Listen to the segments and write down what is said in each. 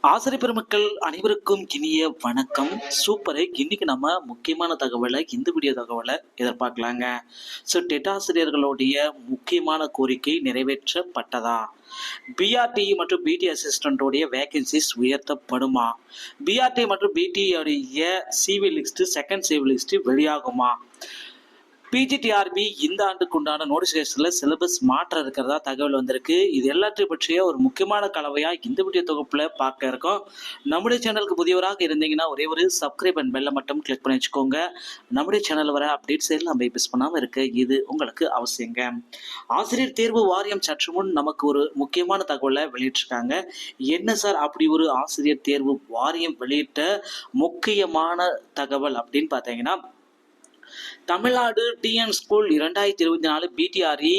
ஆசிரியர் பெருமக்கள் அனைவருக்கும் இனிய வணக்கம். சூப்பரு. இன்னைக்கு நம்ம முக்கியமான தகவலை இந்த வீடியோ தகவலை எதிர்பார்க்கலாங்க. டெட் ஆசிரியர்களுடைய முக்கியமான கோரிக்கை நிறைவேற்றப்பட்டதா? பிஆர்டி மற்றும் பிடி அசிஸ்டன்டோடைய வேகன்சிஸ் உயர்த்தப்படுமா? பிஆர்டி மற்றும் பிடி உடைய CV list second CV list வெளியாகுமா? பிஜிடிஆர்பி இந்த ஆண்டுக்குண்டான நோட்டிஃபிகேஷனில் சிலபஸ் மாற்றம் இருக்கிறதா தகவல் வந்திருக்கு. இது எல்லாத்தையும் பற்றிய ஒரு முக்கியமான கலவையாக இந்த வீடியோ தொகுப்பில் பார்க்க இருக்கோம். நம்முடைய சேனலுக்கு புதியவராக இருந்தீங்கன்னா ஒரே ஒரு சப்ஸ்கிரைப் அண்ட் பெல்லை மட்டும் கிளிக் பண்ணி வச்சுக்கோங்க. நம்முடைய சேனல் வர அப்டேட்ஸ் எல்லாம் நம்ம மிஸ் பண்ணாமல் இருக்க இது உங்களுக்கு அவசியங்க. ஆசிரியர் தேர்வு வாரியம் சற்று முன் நமக்கு ஒரு முக்கியமான தகவலை வெளியிட்டிருக்காங்க. என்ன சார் அப்படி ஒரு ஆசிரியர் தேர்வு வாரியம் வெளியிட்ட முக்கியமான தகவல் அப்படின்னு பார்த்தீங்கன்னா, தமிழ்நாடு டிஎன் ஸ்கூல் 2024 பிடிஆர்இ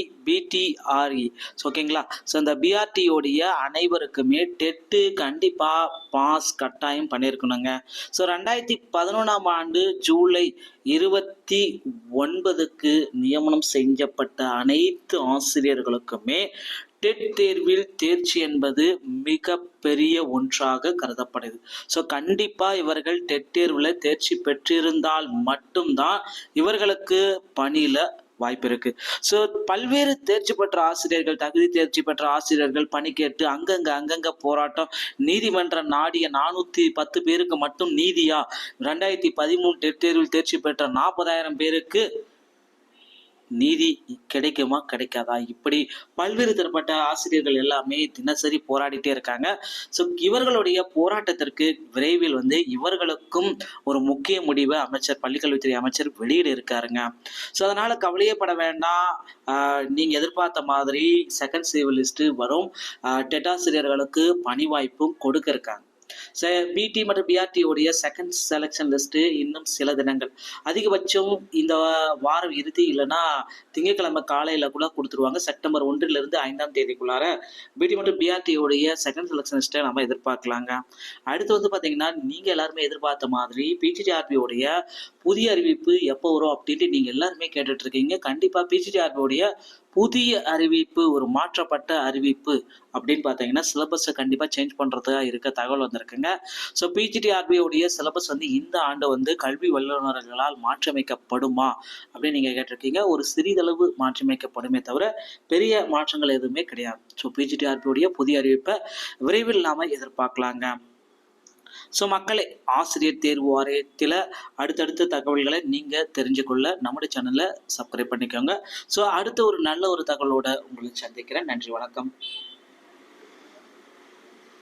ஓகேங்களா. இந்த பிஆர்டியோடைய அனைவருக்குமே டெட்டு கண்டிப்பாக பாஸ் கட்டாயம் பண்ணியிருக்கணுங்க. 2011ஆம் ஆண்டு ஜூலை 29க்கு நியமனம் செய்யப்பட்ட அனைத்து ஆசிரியர்களுக்குமே டெட் தேர்வில் தேர்ச்சி என்பது மிக பெரிய ஒன்றாக கருதப்படுது. கண்டிப்பாக இவர்கள் டெட் தேர்வில் தேர்ச்சி பெற்றிருந்தால் மட்டும்தான் இவர்களுக்கு பணியில் வாய்ப்பு இருக்கு. பல்வேறு தேர்ச்சி பெற்ற ஆசிரியர்கள், தகுதி தேர்ச்சி பெற்ற ஆசிரியர்கள் பணி கேட்டு அங்கங்க போராட்டம், நீதிமன்ற நாடிய 410 பேருக்கு மட்டும் நீதியா? 2013 டெட் தேர்வில் தேர்ச்சி பெற்ற 40,000 பேருக்கு நீதி கிடைக்குமா கிடைக்காதா? இப்படி பல்வேறு தரப்பட்ட ஆசிரியர்கள் எல்லாமே தினசரி போராடிட்டே இருக்காங்க. இவர்களுடைய போராட்டத்திற்கு விரைவில் இவர்களுக்கும் ஒரு முக்கிய முடிவை பள்ளிக்கல்வித்துறை அமைச்சர் வெளியிட இருக்காருங்க. அதனால கவலையே பட வேண்டாம். நீங்க எதிர்பார்த்த மாதிரி செகண்ட் சிவில் லிஸ்ட் வரும். டெட் ஆசிரியர்களுக்கு பணி வாய்ப்பும் கொடுக்க இருக்காங்க. பிடி மற்றும் பிஆர்டி உடைய செகண்ட் செலக்ஷன் லிஸ்ட் இன்னும் சில தினங்கள், அதிகபட்சம் இந்த வாரம் இறுதி இல்லைன்னா திங்கட்கிழமை காலையில கூட கொடுத்துருவாங்க. செப்டம்பர் 1 5ஆம் தேதிக்குள்ளார பிடி மற்றும் பிஆர்டி உடைய செகண்ட் செலக்ஷன் லிஸ்ட்டை நம்ம எதிர்பார்க்கலாங்க. அடுத்து பாத்தீங்கன்னா, நீங்க எல்லாருமே எதிர்பார்த்த மாதிரி பிஜிடிஆர்பி உடைய புதிய அறிவிப்பு எப்போ வரும் அப்படின்ட்டு நீங்க எல்லாருமே கேட்டுட்டு இருக்கீங்க. கண்டிப்பா பிஜிடிஆர்பி உடைய புதிய அறிவிப்பு, ஒரு மாற்றப்பட்ட அறிவிப்பு அப்படின்னு பார்த்தீங்கன்னா, சிலபஸை கண்டிப்பாக சேஞ்ச் பண்ணுறதா இருக்க தகவல் வந்திருக்குங்க. பிஜிடிஆர்பி உடைய சிலபஸ் இந்த ஆண்டு கல்வி வல்லுநர்களால் மாற்றியமைக்கப்படுமா அப்படின்னு நீங்கள் கேட்டிருக்கீங்க. ஒரு சிறிதளவு மாற்றியமைக்கப்படுமே தவிர பெரிய மாற்றங்கள் எதுவுமே கிடையாது. பிஜிடிஆர்பி உடைய புதிய அறிவிப்பை விரைவில் நாம எதிர்பார்க்கலாங்க. மக்களே, ஆசிரியர் தேர்வு வாரியத்தில் அடுத்தடுத்த தகவல்களை நீங்கள் தெரிஞ்சுக்கொள்ள நம்முடைய சேனலை சப்ஸ்கிரைப் பண்ணிக்கோங்க. அடுத்த ஒரு நல்ல ஒரு தகவலோட உங்களை சந்திக்கிறேன். நன்றி, வணக்கம்.